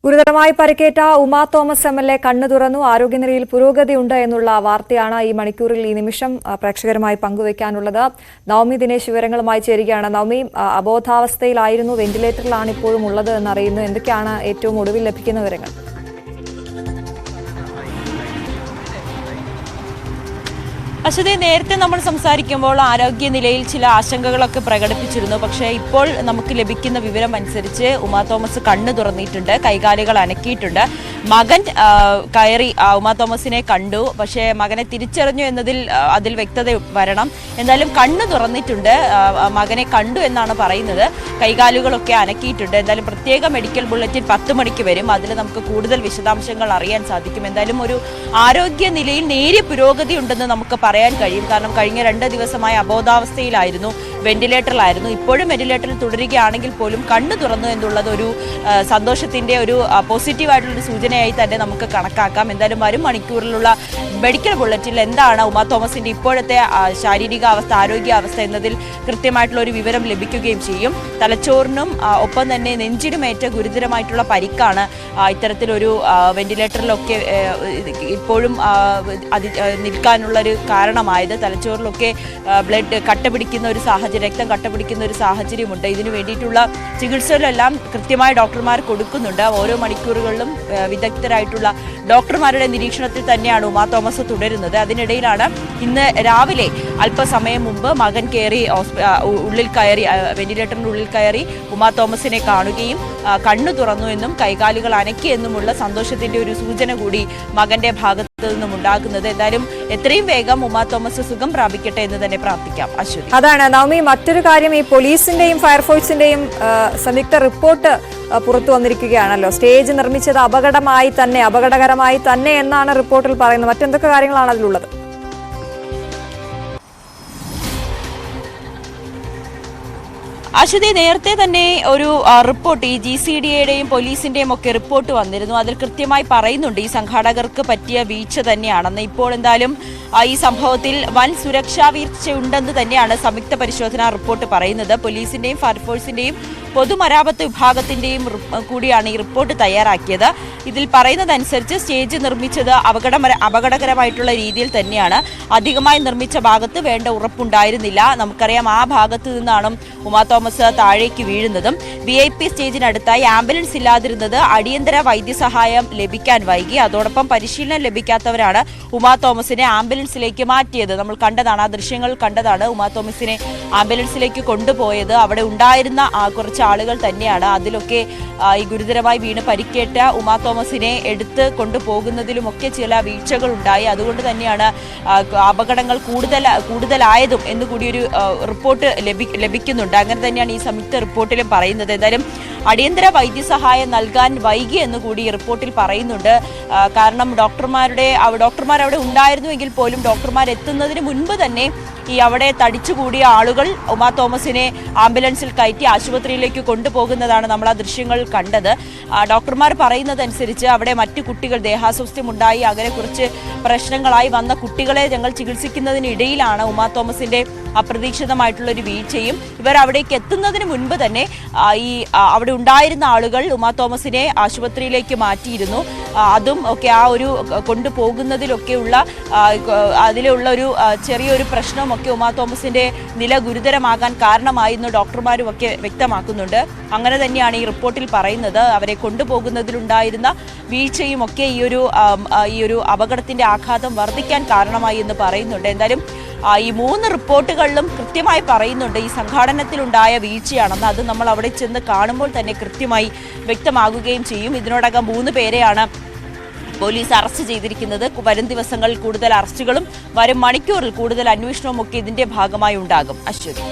ഗുരുതരമായി പരിക്കേറ്റ Uma Thomas MLA കണ്ണു തുറന്നു. ആരോഗ്യനിലയിൽ പുരോഗതിയുണ്ട് എന്നുള്ള വാർത്തയാണ് ഈ മണിക്കൂറിൽ ഈ നിമിഷം പ്രേക്ഷകരുമായി പങ്കുവയ്ക്കാനുള്ളത്. നവമി ദിനേശ് വിവരങ്ങളുമായി ചേരുകയാണ്. നവമി, അബോധാവസ്ഥയിലായിരുന്നു, വെന്റിലേറ്ററിലാണ് ഇപ്പോഴും ഉള്ളത് എന്നറിയുന്നു. എന്തൊക്കെയാണ് ഏറ്റവും ഒടുവിൽ ലഭിക്കുന്ന വിവരങ്ങൾ? അശ്വതി, നേരത്തെ നമ്മൾ സംസാരിക്കുമ്പോൾ ആരോഗ്യനിലയിൽ ചില ആശങ്കകളൊക്കെ പ്രകടിപ്പിച്ചിരുന്നു. പക്ഷേ ഇപ്പോൾ നമുക്ക് ലഭിക്കുന്ന വിവരം അനുസരിച്ച് ഉമാ തോമസ് കണ്ണു തുറന്നിട്ടുണ്ട്, കൈകാലുകൾ അനക്കിയിട്ടുണ്ട്. മകൻ കയറി ഉമാ തോമസിനെ കണ്ടു. പക്ഷേ മകനെ തിരിച്ചറിഞ്ഞു എന്നതിൽ അതിൽ വ്യക്തത വരണം. എന്തായാലും കണ്ണു തുറന്നിട്ടുണ്ട്, മകനെ കണ്ടു എന്നാണ് പറയുന്നത്. കൈകാലുകളൊക്കെ അനക്കിയിട്ടുണ്ട്. എന്തായാലും പ്രത്യേക മെഡിക്കൽ ബുള്ളറ്റിൻ 10 മണിക്ക് വരും. അതിൽ നമുക്ക് കൂടുതൽ വിശദാംശങ്ങൾ അറിയാൻ സാധിക്കും. എന്തായാലും ഒരു ആരോഗ്യനിലയിൽ നേരിയ പുരോഗതി ഉണ്ടെന്ന് നമുക്ക് പറയാൻ കഴിയും. കാരണം കഴിഞ്ഞ 2 ദിവസമായി അബോധാവസ്ഥയിലായിരുന്നു, വെന്റിലേറ്ററിലായിരുന്നു. ഇപ്പോഴും വെന്റിലേറ്ററിൽ തുടരുകയാണെങ്കിൽ പോലും കണ്ണു തുറന്നു എന്നുള്ളത് ഒരു സന്തോഷത്തിന്റെ ഒരു പോസിറ്റീവായിട്ടുള്ളൊരു സൂചനയായി തന്നെ നമുക്ക് കണക്കാക്കാം. എന്തായാലും വരും മണിക്കൂറിലുള്ള മെഡിക്കൽ ബുള്ളറ്റിൽ എന്താണ് ഉമാ തോമസിന്റെ ഇപ്പോഴത്തെ ശാരീരികാവസ്ഥ, ആരോഗ്യാവസ്ഥ എന്നതിൽ കൃത്യമായിട്ടുള്ള ഒരു വിവരം ലഭിക്കുകയും ചെയ്യും. തലച്ചോറിനും ഒപ്പം തന്നെ നെഞ്ചിനുമേറ്റ ഗുരുതരമായിട്ടുള്ള പരിക്കാണ് ഇത്തരത്തിലൊരു വെന്റിലേറ്ററിലൊക്കെ ഇപ്പോഴും നിൽക്കാനുള്ളൊരു കാരണമായത്. തലച്ചോറിലൊക്കെ ബ്ലഡ് കട്ടപിടിക്കുന്ന ഒരു സാഹചര്യം, രക്തം കട്ടപിടിക്കുന്ന ഒരു സാഹചര്യമുണ്ട്. ഇതിനു വേണ്ടിയിട്ടുള്ള ചികിത്സകളെല്ലാം കൃത്യമായി ഡോക്ടർമാർ കൊടുക്കുന്നുണ്ട്. ഓരോ മണിക്കൂറുകളിലും വിദഗ്ധരായിട്ടുള്ള ഡോക്ടർമാരുടെ നിരീക്ഷണത്തിൽ തന്നെയാണ് ഉമാ തോമസ് തുടരുന്നത്. അതിനിടയിലാണ് ഇന്ന് രാവിലെ അല്പസമയം മുമ്പ് മകൻ ഉള്ളിൽ കയറി വെന്റിലേറ്ററിന്റെ ഉള്ളിൽ കയറി ഉമാ തോമസിനെ കാണുകയും കണ്ണു തുറന്നു എന്നും കൈകാലുകൾ അനക്കി എന്നുമുള്ള സന്തോഷത്തിന്റെ ഒരു സൂചന കൂടി മകന്റെ ഭാഗത്ത് നിന്നും ഉണ്ടാകുന്നത്. എന്തായാലും എത്രയും വേഗം ഉമാ തോമസ് സുഖം പ്രാപിക്കട്ടെ എന്ന് തന്നെ പ്രാർത്ഥിക്കാം. അശ്വതി, അതാണ് നവമി. മറ്റൊരു കാര്യം, ഈ പോലീസിന്റെയും ഫയർഫോഴ്സിന്റെയും സംയുക്ത റിപ്പോർട്ട് പുറത്തു വന്നിരിക്കുകയാണല്ലോ. സ്റ്റേജ് നിർമ്മിച്ചത് അപകടകരമായി തന്നെ എന്നാണ് റിപ്പോർട്ടിൽ പറയുന്നത്. മറ്റെന്തൊക്കെ കാര്യങ്ങളാണ് അതിലുള്ളത്? അശ്വതി, നേരത്തെ തന്നെ ഒരു റിപ്പോർട്ട് ഈ GCDAയുടെയും പോലീസിന്റെയും ഒക്കെ റിപ്പോർട്ട് വന്നിരുന്നു. അതിൽ കൃത്യമായി പറയുന്നുണ്ട് ഈ സംഘാടകർക്ക് പറ്റിയ വീഴ്ച തന്നെയാണെന്ന്. ഇപ്പോൾ എന്തായാലും ഈ സംഭവത്തിൽ വൻ സുരക്ഷാ വീഴ്ചയുണ്ടെന്ന് തന്നെയാണ് സംയുക്ത പരിശോധനാ റിപ്പോർട്ട് പറയുന്നത്. പോലീസിന്റെയും ഫയർഫോഴ്സിന്റെയും പൊതുമരാമത്ത് വിഭാഗത്തിന്റെയും കൂടിയാണ് ഈ റിപ്പോർട്ട് തയ്യാറാക്കിയത്. ഇതിൽ പറയുന്നതനുസരിച്ച് സ്റ്റേജ് നിർമ്മിച്ചത് അപകടകരമായിട്ടുള്ള രീതിയിൽ തന്നെയാണ്. അധികമായി നിർമ്മിച്ച ഭാഗത്ത് വേണ്ട ഉറപ്പുണ്ടായിരുന്നില്ല. നമുക്കറിയാം, ആ ഭാഗത്ത് നിന്നാണ് ഉമാ തോമസ് താഴേക്ക് വീഴുന്നതും. VIP സ്റ്റേജിനടുത്തായി ആംബുലൻസ് ഇല്ലാതിരുന്നത് അടിയന്തര വൈദ്യസഹായം ലഭിക്കാൻ വൈകി. അതോടൊപ്പം പരിശീലനം ലഭിക്കാത്തവരാണ് ഉമാ തോമസിനെ ആംബുലൻസിലേക്ക് മാറ്റിയത്. നമ്മൾ കണ്ടതാണ്, ആ ദൃശ്യങ്ങൾ കണ്ടതാണ്. ഉമാ തോമസിനെ ആംബുലൻസിലേക്ക് കൊണ്ടുപോയത് അവിടെ ഉണ്ടായിരുന്ന കുറച്ച് ആളുകൾ തന്നെയാണ്. അതിലൊക്കെ ഈ ഗുരുതരമായി വീണ് പരിക്കേറ്റ ഉമാ തോമസിനെ എടുത്ത് കൊണ്ടുപോകുന്നതിലുമൊക്കെ ചില വീഴ്ചകൾ ഉണ്ടായി. അതുകൊണ്ട് തന്നെയാണ് അപകടങ്ങൾ കൂടുതലായതും എന്നുകൂടിയൊരു റിപ്പോർട്ട് ലഭിക്കുന്നുണ്ട്. അങ്ങനെ തന്നെയാണ് ഈ സംയുക്ത റിപ്പോർട്ടിലും പറയുന്നത്. എന്തായാലും അടിയന്തര വൈദ്യസഹായം നൽകാൻ വൈകി എന്നുകൂടി ഈ റിപ്പോർട്ടിൽ പറയുന്നുണ്ട്. കാരണം ഡോക്ടർമാർ അവിടെ ഉണ്ടായിരുന്നുവെങ്കിൽ പോലും ഡോക്ടർമാർ എത്തുന്നതിന് മുൻപ് തന്നെ ഈ അവിടെ തടിച്ചുകൂടിയ ആളുകൾ ഉമാ തോമസിനെ ആംബുലൻസിൽ കയറ്റി ആശുപത്രിയിലേക്ക് കൊണ്ടുപോകുന്നതാണ് നമ്മൾ ആ ദൃശ്യങ്ങൾ കണ്ടത്. ഡോക്ടർമാർ പറയുന്നതനുസരിച്ച് അവിടെ മറ്റു കുട്ടികൾ ദേഹാസ്വാസ്ഥ്യമുണ്ടായി, അങ്ങനെ കുറച്ച് പ്രശ്നങ്ങളായി വന്ന കുട്ടികളെ ഞങ്ങൾ ചികിത്സിക്കുന്നതിനിടയിലാണ് ഉമാ തോമസിന്റെ അപ്രതീക്ഷിതമായിട്ടുള്ളൊരു വീഴ്ചയും. ഇവർ അവിടേക്ക് എത്തുന്നതിന് മുൻപ് തന്നെ ഈ അവിടെ ഉണ്ടായിരുന്ന ആളുകൾ ഉമാ തോമസിനെ ആശുപത്രിയിലേക്ക് മാറ്റിയിരുന്നു. അതും ഒക്കെ ആ ഒരു കൊണ്ടുപോകുന്നതിലൊക്കെയുള്ള അതിലുള്ള ഒരു ചെറിയൊരു പ്രശ്നമൊക്കെ ഉമാ തോമസിന്റെ നില ഗുരുതരമാകാൻ കാരണമായിരുന്നു ഡോക്ടർമാരും ഒക്കെ വ്യക്തമാക്കുന്നുണ്ട്. അങ്ങനെ തന്നെയാണ് ഈ റിപ്പോർട്ടിൽ പറയുന്നത്. അവരെ കൊണ്ടുപോകുന്നതിലുണ്ടായിരുന്ന വീഴ്ചയും ഒക്കെ ഈ ഒരു അപകടത്തിന്റെ ആഘാതം വർദ്ധിക്കാൻ കാരണമായി എന്ന് പറയുന്നുണ്ട്. എന്തായാലും ഈ 3 റിപ്പോർട്ടുകളിലും കൃത്യമായി പറയുന്നുണ്ട് ഈ സംഘാടനത്തിലുണ്ടായ വീഴ്ചയാണെന്ന്. അത് നമ്മൾ അവിടെ ചെന്ന് കാണുമ്പോൾ തന്നെ കൃത്യമായി വ്യക്തമാകുകയും ചെയ്യും. ഇതിനോടകം 3 പേരെയാണ് പോലീസ് അറസ്റ്റ് ചെയ്തിരിക്കുന്നത്. വരും ദിവസങ്ങളിൽ കൂടുതൽ അറസ്റ്റുകളും വരും മണിക്കൂറിൽ കൂടുതൽ അന്വേഷണവും ഒക്കെ ഇതിന്റെ ഭാഗമായി ഉണ്ടാകും. അശ്വതി.